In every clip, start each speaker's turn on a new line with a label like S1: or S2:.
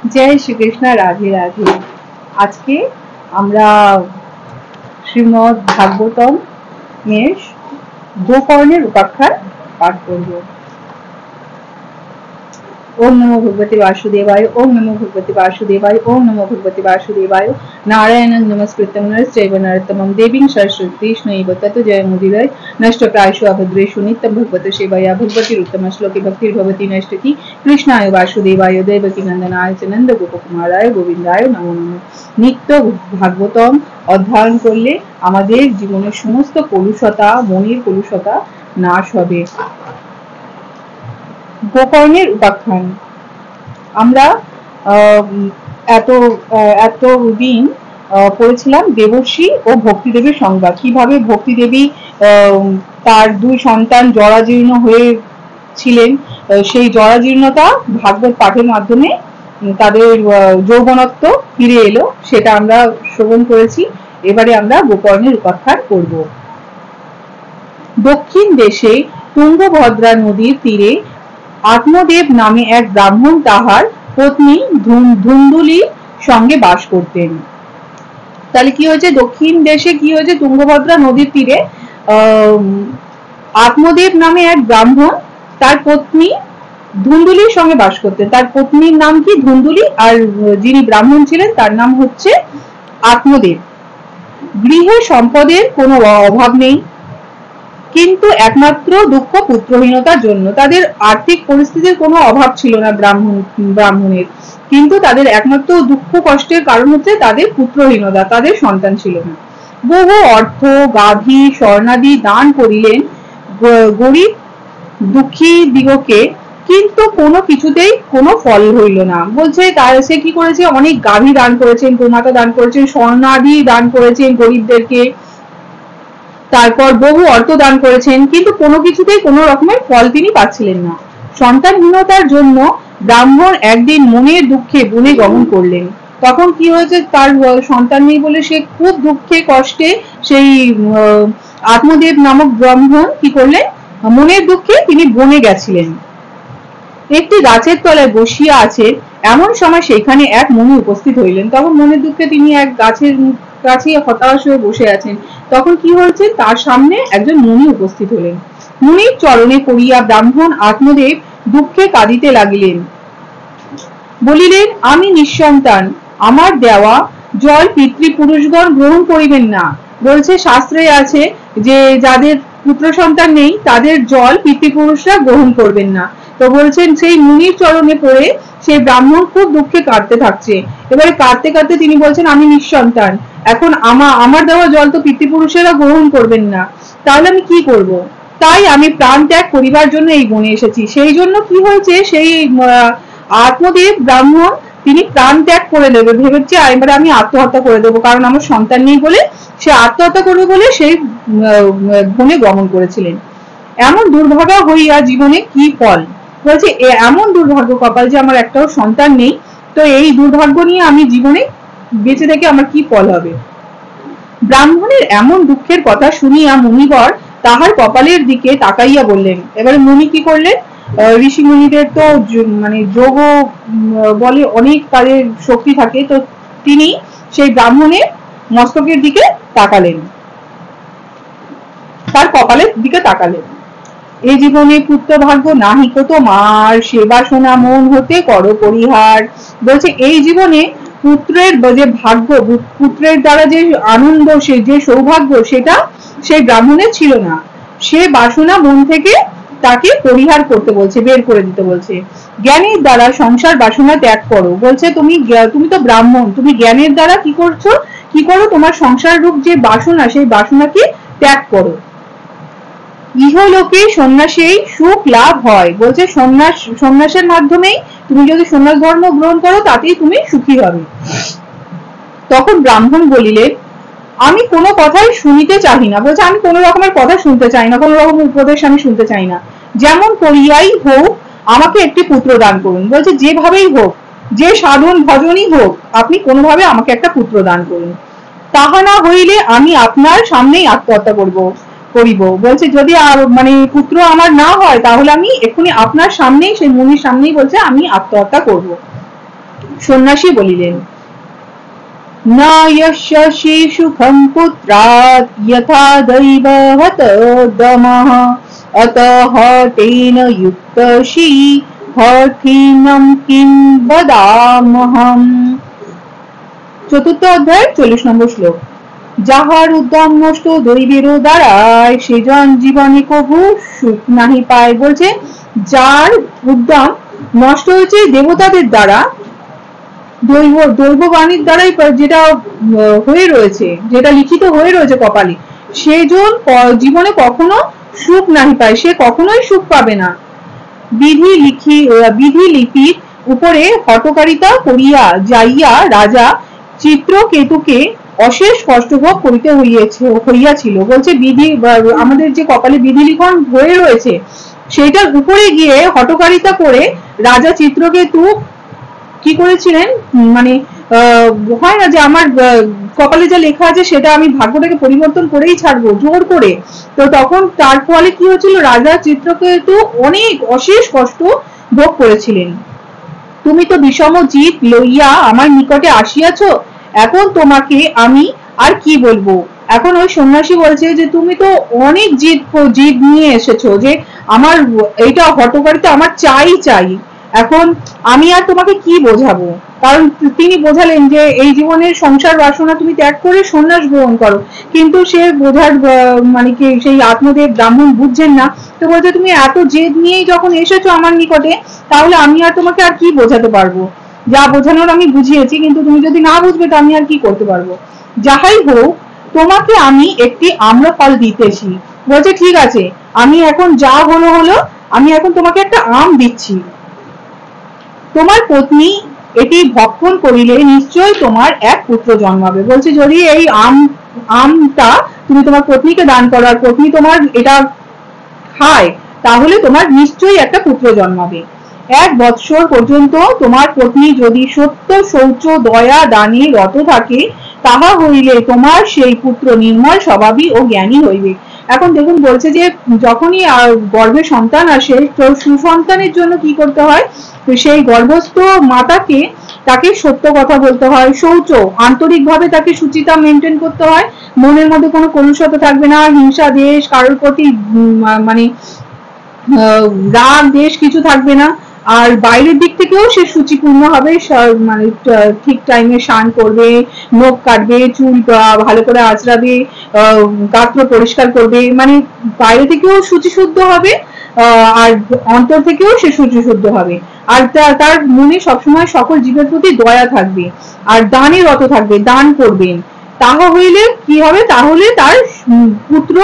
S1: जय श्री कृष्ण। राधे राधे। आज के আমরা শ্রীমদ্ ভাগবতম এর গোকর্ণের উপাখ্যান পাঠ করব। ओम नमो भगवते वासुदेवाय, ओम नमो भगवते वासुदेवाय, ओम नमो भगवते वासुदेवाय। नारायणं नमस्कृत्यं नरश्चैव नरोत्तमं देवीं सरस्वतीं कृष्णैव ततो जयमुदीरये। नष्टप्रायेषु अभद्रेषु नित्यं भगवतो सेवया भगवतीरुत्तम श्लोके भक्तिर्भवति नष्टति। कृष्णाय वासुदेवाय देवकी नंदनाय च नंदगोपकुमाराय गोविंदाय नमो नमः। नित्य भागवतम अध्ययन करले आमादेर जीवনের সমস্ত কলুষতা, মনের কলুষতা নাশ হবে। গোকর্ণের উপাখ্যান আমরা এত দিন পড়েছিলাম দেবর্ষি ও ভক্তিদেবীর সংবাদ, কিভাবে ভক্তিদেবী তার দুই সন্তান জরাজীর্ণ হয়ে ছিলেন, সেই জরাজীর্ণতা ভাগবত পাঠের মাধ্যমে তাদের যৌবনত্ব ফিরে এলো, সেটা আমরা শ্রবণ করেছি। এবারে আমরা গোকর্ণের উপাখ্যান করব। দক্ষিণ দেশে তুঙ্গভদ্রা নদীর তীরে আত্মদেব নামে এক ব্রাহ্মণ তাহার পত্নী ধুন্দুলির সঙ্গে বাস করতেন। তাহলে কি হয়েছে, দক্ষিণ দেশে কি হয়েছে, তুঙ্গভদ্রা নদীর তীরে আত্মদেব নামে এক ব্রাহ্মণ তার পত্নী ধুন্দুলির সঙ্গে বাস করতেন। তার পত্নীর নাম কি ধুন্দুলি, আর যিনি ব্রাহ্মণ ছিলেন তার নাম হচ্ছে আত্মদেব। গৃহে সম্পদের কোনো অভাব নেই, কিন্তু একমাত্র দুঃখ পুত্রহীনতার জন্য। তাদের আর্থিক পরিস্থিতির কোনো অভাব ছিল না ব্রাহ্মণের, কিন্তু তাদের একমাত্র দুঃখ কষ্টের কারণ হচ্ছে তাদের পুত্রহীনতা, তাদের সন্তান ছিল না। বহু অর্থ, গাভী, স্বর্ণাদি দান করিলেন গরিব দুঃখী দিগকে, কিন্তু কোনো কিছুতেই কোনো ফল হইল না। বলছে সে কি করেছে, অনেক গাভী দান করেছেন, গোমাতা দান করেছেন, স্বর্ণাদি দান করেছেন গরিবদেরকে, তারপর বহু অর্থ দান করেছেন, কিন্তু কোনো কিছুতেই কোনো রকমের ফল তিনি পাচ্ছিলেন না। সন্তানহীনতার জন্য ব্রাহ্মণ একদিন মনের দুঃখে বনে গমন করলেন। তখন কি হয়েছে, তার সন্তান নেই বলে সে খুব দুঃখে কষ্টে সেই আত্মদেব নামক ব্রাহ্মণ কি করলেন, মনের দুঃখে তিনি বনে গেছিলেন। একটি গাছের তলায় বসিয়া আছেন, এমন সময় সেখানে এক মুনি উপস্থিত হইলেন। তখন মনের দুঃখে তিনি এক গাছের কাছে হতাশ হয়ে বসে আছেন। তখন কি হয়েছে, তার সামনে একজন মুনি উপস্থিত হলেন। মুনির চরণে পড়িয়া ব্রাহ্মণ আত্মদেব দুঃখে কাঁদিতে লাগিলেন। বলিলেন, আমি নিঃসন্তান, আমার দেওয়া জল পিতৃপুরুষগণ গ্রহণ করিবেন না। বলছে শাস্ত্রে আছে যে যাদের পুত্র সন্তান নেই তাদের জল পিতৃপুরুষরা গ্রহণ করবেন না। তো বলছেন সেই মুনির চরণে পড়ে সেই ব্রাহ্মণ খুব দুঃখে কাঁদতে থাকছে। এবারে কাঁদতে কাঁদতে তিনি বলছেন, আমি নিঃসন্তান, এখন আমার দেওয়া জল তো পিতৃপুরুষেরা গ্রহণ করবেন না, তাহলে আমি কি করব? তাই আমি প্রাণ ত্যাগ করিবার জন্য এই বনে এসেছি। সেই জন্য কি হয়েছে, সেই আত্মদেব ব্রাহ্মণ তিনি প্রাণ ত্যাগ করে দেবে ভেবেছে, এবারে আমি আত্মহত্যা করে দেবো, কারণ আমার সন্তান নেই বলে সে আত্মহত্যা করবে বলে সেই বনে গমন করেছিলেন। এমন দুর্ভাগা হইয়া জীবনে কি ফল? বলছে এমন দুর্ভাগ্য কপাল যে আমার একটাও সন্তান নেই, তো এই দুর্ভাগ্য নিয়ে আমি জীবনে বেঁচে থেকে আমার কি ফল হবে? ব্রাহ্মণের এমন দুঃখের কথা শুনিয়া মুনিবর তাহার কপালের দিকে তাকাইয়া বললেন। এবারে মুনি কি করলেন, ঋষি মুনিদের তো মানে যোগ বলে অনেক তাদের শক্তি থাকে, তো তিনি সেই ব্রাহ্মণের মস্তকের দিকে তাকালেন, তার কপালের দিকে তাকালেন। এই জীবনে পুত্র ভাগ্য নাহিক তোমার, সেবা সোনা মন হতে করো পরিহার। বলছে এই জীবনে পুত্রের যে ভাগ্য, পুত্রের দ্বারা যে আনন্দ, সে যে সৌভাগ্য, সেটা সেই ব্রাহ্মণের ছিল না। সে বাসনা মন থেকে তাকে পরিহার করতে বলছে, বের করে দিতে বলছে। জ্ঞানের দ্বারা সংসার বাসনা ত্যাগ করো। বলছে তুমি তো ব্রাহ্মণ, তুমি জ্ঞানের দ্বারা কি করো, তোমার সংসার রূপ যে বাসনা, সেই বাসনাকে ত্যাগ করো। ইহলোকে সন্ন্যাসেই সুখ লাভ হয়। বলছে সন্ন্যাসের মাধ্যমেই তুমি যদি সন্ন্যাস ধর্ম গ্রহণ করো তাতেই তুমি সুখী হবে। তখন ব্রাহ্মণ বলিলেন, আমি কোনো কথাই শুনিতে চাই না। বলছে আমি কোনো রকমের কথা শুনতে চাই না, কোনো রকম উপদেশ আমি শুনতে চাই না। যেমন করিয়াই হোক আমাকে একটি পুত্র দান করুন। বলছে যেভাবেই হোক, যে সাধন ভজনই হোক, আপনি কোনোভাবে আমাকে একটা পুত্র দান করুন, তাহা না হইলে আমি আপনার সামনেই আত্মহত্যা করিব। বলছে যদি মানে পুত্র আমার না হয় তাহলে আমি এক্ষুনি আপনার সামনেই, সেই মুনির সামনেই বলছে আমি আত্মহত্যা করব। সন্ন্যাসী বলিলেন, না यस्य সুখম পুত্রাৎ যথা দৈবহত দমঃ অতঃ তেন যুক্তসি হঠিনম কিং বদামহম। চতুর্থ অধ্যায় 40 নম্বর শ্লোক। যাহার উদ্যম নষ্ট দৈবের দ্বারায় সেজন জীবনে কভু সুখ নাহি পায়। বলছে যার উদ্যম নষ্ট হয়েছে দেবতাদের দ্বারা, দৈববাণীর দ্বারাই যেটা হয়ে রয়েছে, যেটা লিখিত হয়ে রয়েছে কপালে, সেজন জীবনে কখনো সুখ নাহি পায়, সে কখনোই সুখ পাবে না। বিধি লিপির উপরে হঠকারিতা করিয়া যাইয়া রাজা চিত্রকেতুকে অশেষ কষ্টভোগ করিতে হইয়াছিল। বলছে বিধি, আমাদের যে কপালে বিধি লিখন হয়ে রয়েছে সেইটার উপরে গিয়ে হঠকারিতা করে রাজা চিত্রকেতু কি করেছিলেন, মানে হয় না যে আমার কপালে যা লেখা আছে সেটা আমি ভাগ্যটাকে পরিবর্তন করেই ছাড়বো জোর করে, তো তখন তার ফলে কি হয়েছিল, রাজা চিত্রকেতু অনেক অশেষ কষ্ট ভোগ করেছিলেন। তুমি তো বিষম জিত লইয়া আমার নিকটে আসিয়াছ, এখন তোমাকে আমি আর কি বলবো। এখন ওই সন্ন্যাসী বলছে যে তুমি তো অনেক জিদ নিয়ে এসেছো, যে আমার এইটা হঠকারিতা আমার চাই, এখন আমি আর তোমাকে কি বোঝাবো। কারণ তিনি বোঝালেন যে এই জীবনের সংসার বাসনা তুমি ত্যাগ করে সন্ন্যাস গ্রহণ করো, কিন্তু সে বোঝার মানে কি সেই আত্মদেব ব্রাহ্মণ বুঝছেন না। তো বলছে তুমি এত জেদ নিয়েই যখন এসেছো আমার নিকটে, তাহলে আমি আর তোমাকে আর কি বোঝাতে পারবো, যা বোঝানোর আমি বুঝিয়েছি, কিন্তু তুমি যদি না বুঝবে তো আমি আর কি করতে পারবো। যাহাই হোক, তোমাকে আমি একটি আম্রফল দিতেছি। বলছে ঠিক আছে, আমি এখন যা হলো, আমি এখন তোমাকে একটা আম দিচ্ছি। তোমার পত্নী এটি ভক্ষণ করিলে নিশ্চয় তোমার এক পুত্র জন্মাবে। বলছে যদি এই আমটা তুমি তোমার পত্নীকে দান করো আর পত্নী তোমার এটা খায়, তাহলে তোমার নিশ্চয়ই একটা পুত্র জন্মাবে। 1 বৎসর পর্যন্ত তোমার পত্নী যদি সত্য শৌচ দয়া দানে রত থাকে, তাহা হইলে তোমার সেই পুত্র নির্মল স্বভাবী ও জ্ঞানী হইবে। এখন দেখুন বলছে যে যখনই গর্ভে সন্তান আসে, তো সুসন্তানের জন্য কি করতে হয়, সেই গর্ভস্থ মাতাকে তাকে সত্য কথা বলতে হয়, শৌচ আন্তরিকভাবে তাকে সুচিতা মেনটেন করতে হয়, মনের মধ্যে কোনো কলুষতা থাকবে না, হিংসা দেশ কারোর প্রতি মানে রাগ দেশ কিছু থাকবে না, আর বাইরের দিক থেকেও সে সুচিপূর্ণ হবে, মানে ঠিক টাইমে স্নান করবে, নখ কাটবে, চুল ভালো করে আঁচড়াবে, গাত্র পরিষ্কার করবে, মানে বাইরে থেকেও শুচিশুদ্ধ হবে আর অন্তর থেকেও সে শুচিশুদ্ধ হবে। আর তার মনে সবসময় সকল জীবের প্রতি দয়া থাকবে, আর দানে রত থাকবে, দান করবেন। তাহা হইলে কি হবে, তাহলে তার পুত্র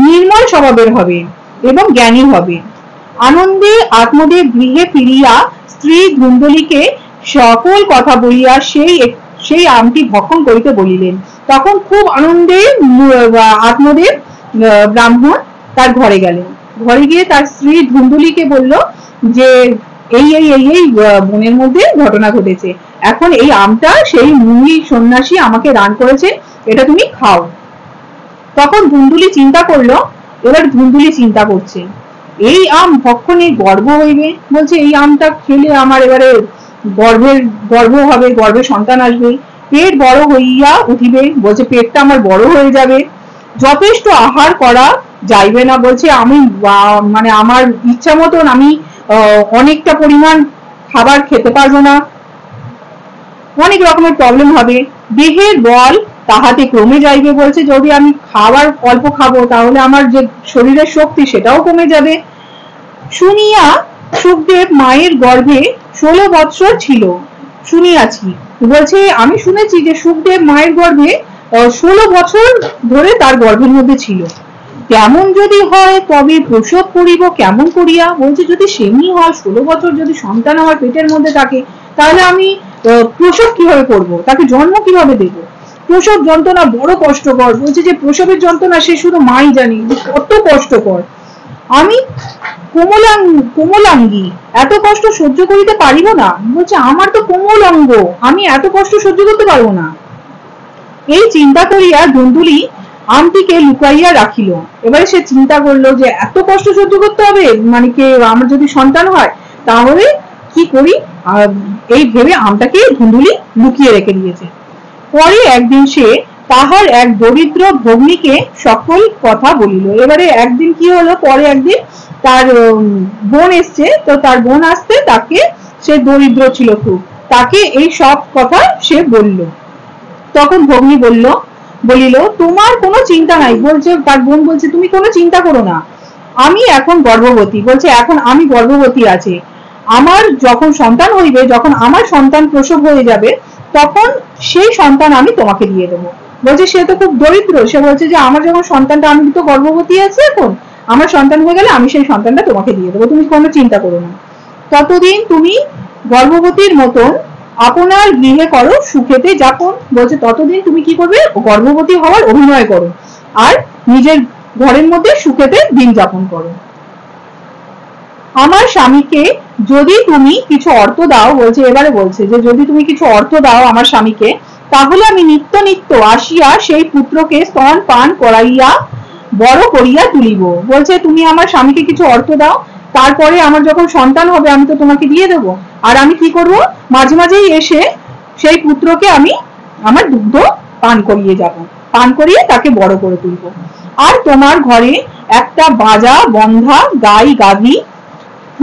S1: নির্মল স্বভাবের হবে এবং জ্ঞানী হবে। আনন্দে আত্মদেব গৃহে ফিরিয়া স্ত্রী ধুন্দুলিকে সকল কথা বলিয়া সেই আমটি ভক্ষণ করিতে বলিলেন। তখন খুব আনন্দে আত্মদেব ব্রাহ্মণ তার ঘরে গেলেন। ঘরে গিয়ে তার স্ত্রী ধুন্দুলিকে বলল যে এই বনের মধ্যে ঘটনা ঘটেছে, এখন এই আমটা সেই মুনি সন্ন্যাসী আমাকে দান করেছে, এটা তুমি খাও। তখন ধুন্দুলি চিন্তা করলো, এবার ধুন্দুলি চিন্তা করছে এই আম ভক্ষণে গর্ব হইবে। বলছে এই আমটা খেলে আমার এবারে গর্ভ হবে, গর্ভে সন্তান আসবে, পেট বড় হইয়া উঠিবে। বলছে পেটটা আমার বড় হয়ে যাবে, যথেষ্ট আহার করা যাইবে না। বলছে আমি মানে আমার ইচ্ছা মতন আমি অনেকটা পরিমাণ খাবার খেতে পারবো না, অনেক রকমের প্রবলেম হবে, দেহের বল তাহাতে কমে যাইবে। বলছে যদি আমি খাবার অল্প খাবো তাহলে আমার যে শরীরের শক্তি সেটাও কমে যাবে। শুনিয়া সুখদেব মায়ের গর্ভে 16 বৎসর ছিল, শুনিয়াছি। বলছে আমি শুনেছি যে সুখদেব মায়ের গর্ভে 16 বছর ধরে তার গর্ভের মধ্যে ছিল। তেমন যদি হয় তবে প্রসব করিব কেমন করিয়া। বলছে যদি সেমনি হয়, 16 বছর যদি সন্তান আমার পেটের মধ্যে থাকে, তাহলে আমি প্রসব কিভাবে করব, তাকে জন্ম কিভাবে দেব। প্রসব যন্ত্রণা বড় কষ্টকর। বলছে যে প্রসবের যন্ত্রণা সে শুধু মাই জানি কত কষ্টকর। আমি কোমলাঙ্গী, এত কষ্ট সহ্য করিতে পারিব না। বলছে আমার তো কোমল অঙ্গ, আমি এত কষ্ট সহ্য করতে পারবো না। এই চিন্তা করিয়া ধুন্দুলি আমটিকে লুকাইয়া রাখিল। এবারে সে চিন্তা করলো যে এত কষ্ট সহ্য করতে হবে, মানে কি আমার যদি সন্তান হয় তাহলে কি করি, এই ভেবে আমটাকে ধুন্দুলি লুকিয়ে রেখে দিয়েছে। পরে একদিন সে তাহার এক দরিদ্র ভগ্নীকে সকল কথা বলিল। এবারে একদিন কি হলো, পরে একদিন তার বোন এসছে, তো তার বোন আসতে তাকে, সে দরিদ্র ছিল খুব, তাকে এই সব কথা সে বলল। তখন ভগ্নী বলিল তোমার কোনো চিন্তা নাই, বলছে তার বোন বলছে তুমি কোনো চিন্তা করো না, আমি এখন গর্ভবতী, বলছে এখন আমি গর্ভবতী আছে, আমার যখন সন্তান হইবে, যখন আমার সন্তান প্রসব হয়ে যাবে, তখন সেই সন্তান আমি তোমাকে দিয়ে দেবো। বলছে সে তো খুব দরিদ্র, সে বলছে যে আমার যখন সন্তানটা, আমি তো গর্ভবতী আছি, এখন আমার সন্তান হয়ে গেলে আমি সেই সন্তানটা তোমাকে দিয়ে দেবো, তুমি কোনো চিন্তা করো না, ততদিন তুমি গর্ভবতীর মতন আপনার গৃহে করো সুখেতে যাপন। বলছে ততদিন তুমি কি করবে, গর্ভবতী হওয়ার অভিনয় করো আর নিজের ঘরের মধ্যে সুখেতে দিন যাপন করো। আমার স্বামীকে যদি তুমি কিছু অর্থ দাও, বলছে এবারে বলছে যে যদি তুমি কিছু অর্থ দাও আমার স্বামীকে, তাহলে আমি নিত্য নিত্য আসিয়া সেই পুত্রকে স্তন পান করাইয়া বড় করিয়া তুলিব। বলছে তুমি আমার স্বামীকে কিছু অর্থ দাও, তারপরে আমার যখন সন্তান হবে আমি তো তোমাকে দিয়ে দেবো, আর আমি কি করব, মাঝে মাঝেই এসে সেই পুত্রকে আমি আমার দুগ্ধ পান করিয়ে যাব, পান করিয়ে তাকে বড় করে তুলব। আর তোমার ঘরে একটা বাজা বন্ধা গাই গাভী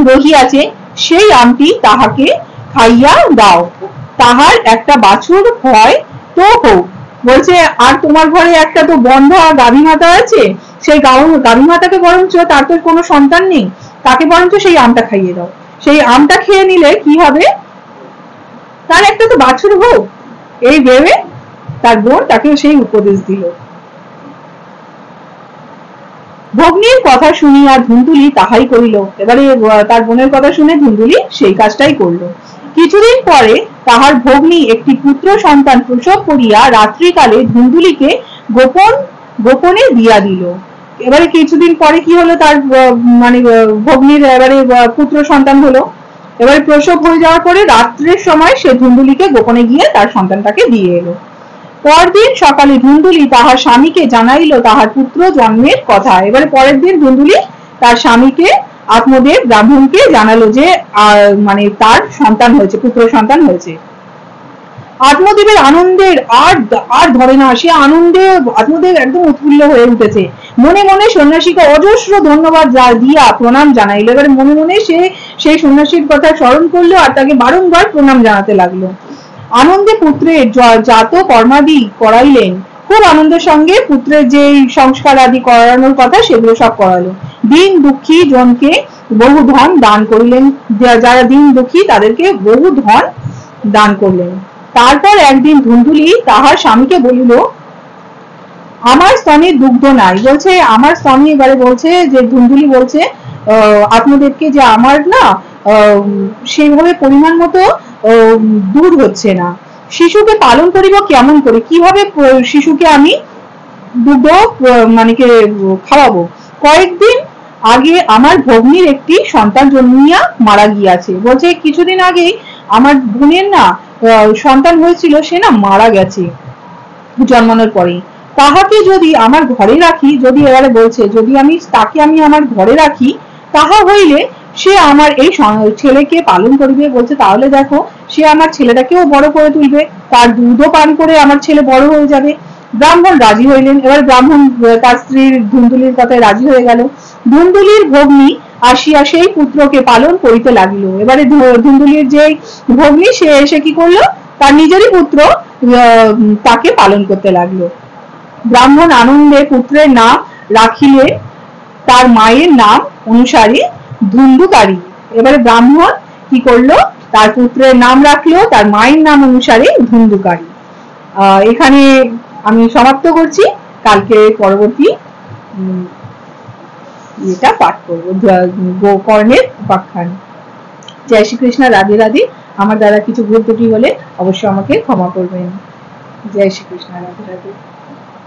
S1: রহিয়াছে, সেই আমটি তাহাকে খাইয়া দাও, তাহার একটা বাছুর হয় তো হোক। বলছে আর তোমার ঘরে একটা তো বন্ধা গাভী মাতা আছে, সেই গাভী মাতাকে বরঞ্চ, তার তো কোনো সন্তান নেই, তাকে বরঞ্চ সেই আমটা খাইয়ে দাও, সেই আমটা খেয়ে নিলে কি হবে, তার একটা তো বাছুর হোক। এই ভেবে তার বোন তাকে সেই উপদেশ দিল। ভগ্নীর কথা শুনিয়া ধুন্দুলি তাহাই করিল। এবারে তার বোনের কথা শুনে ধুন্দুলি সেই কাজটাই করলো। কিছুদিন পরে তাহার ভগ্নী একটি পুত্র সন্তান প্রসব করিয়া রাত্রিকালে ধুন্দুলিকে গোপনে দিয়া দিল। এবারে কিছুদিন পরে কি হলো, তার মানে ভগ্নীর এবারে পুত্র সন্তান হলো। এবারে প্রসব হয়ে যাওয়ার পরে রাত্রের সময় সে ধুন্দুলিকে গোপনে গিয়ে তার সন্তানটাকে দিয়ে এলো। পরদিন সকালে ধুন্দুলি তাহার স্বামীকে জানাইল তাহার পুত্র জন্মের কথা। এবারে পরের দিন ধুন্দুলি তার স্বামীকে, আত্মদেব ব্রাহ্মণকে জানালো যে মানে তার সন্তান হয়েছে, পুত্র সন্তান হয়েছে। আত্মদেবের আনন্দের আর ধরে না, সে আনন্দে আত্মদেব একদম উৎফুল্ল হয়ে উঠেছে। মনে মনে সন্ন্যাসীকে অজস্র ধন্যবাদ দিয়া প্রণাম জানাইল। এবারে মনে মনে সে সেই সন্ন্যাসীর কথা স্মরণ করলো আর তাকে বারংবার প্রণাম জানাতে লাগলো। আনন্দে পুত্রের জাত কর্মাদি করাইলেন, খুব আনন্দের সঙ্গে পুত্রের যে সংস্কার আদি করানোর কথা সেগুলো সব করালো। দিন দুঃখী জনকে বহু ধন দান করিলেন, যারা দিন দুঃখী তাদেরকে বহু ধন দান করলেন। তারপর একদিন ধুন্দুলি তাহার স্বামীকে বলিল আমার স্তনে দুগ্ধ নাই। বলছে আমার স্তনে, এবারে বলছে যে ধুন্দুলি বলছে আত্মদেবকে যে আমার না সেইভাবে পরিমাণ মতো দুধ হচ্ছে না, শিশুকে পালন করিব কেমন করে, কিভাবে শিশুকে আমি দুধ মানে খাওয়াবো। কয়েকদিন আগে আমার ভগ্নীর একটি সন্তান জন্মিয়া মারা গিয়াছে। বলছে কিছুদিন আগে আমার বোনের না সন্তান হয়েছিল, সে না মারা গেছে জন্মানোর পরে, তাহাকে যদি আমার ঘরে রাখি, যদি এবারে বলছে যদি আমি তাকে আমার ঘরে রাখি, তাহা হইলে সে আমার এই ছেলেকে পালন করিবে। বলছে তাহলে দেখো সে আমার ছেলেটাকেও বড় করে তুলবে, তার দুধও পান করে আমার ছেলে বড় হয়ে যাবে। ব্রাহ্মণ রাজি হইলেন। এবার ব্রাহ্মণ তার স্ত্রীর ধুন্দুলির কথায় রাজি হয়ে গেল। ধুন্দুলির ভগ্নী আসিয়া সেই পুত্রকে পালন করিতে লাগিল। এবারে ধুন্দুলির যে ভগ্নী সে এসে কি করলো, তার নিজেরই পুত্র তাকে পালন করতে লাগলো। ব্রাহ্মণ আনন্দে পুত্রের নাম রাখিলে তার মায়ের নাম অনুসারে ধুন্দুকারী। এবারে ব্রাহ্মণ কি করলো, তার পুত্রের নাম রাখলো তার মায়ের নাম অনুসারে ধুন্দুকারী। এখানে আমি সমাপ্ত করছি, কালকে পরবর্তী এটা পাঠ করবো, গোকর্ণের উপাখ্যান। জয় শ্রীকৃষ্ণ, রাধে রাধে। আমার দ্বারা কিছু ভুল ত্রুটি হলে অবশ্যই আমাকে ক্ষমা করবেন। জয় শ্রীকৃষ্ণ, রাধে রাধে।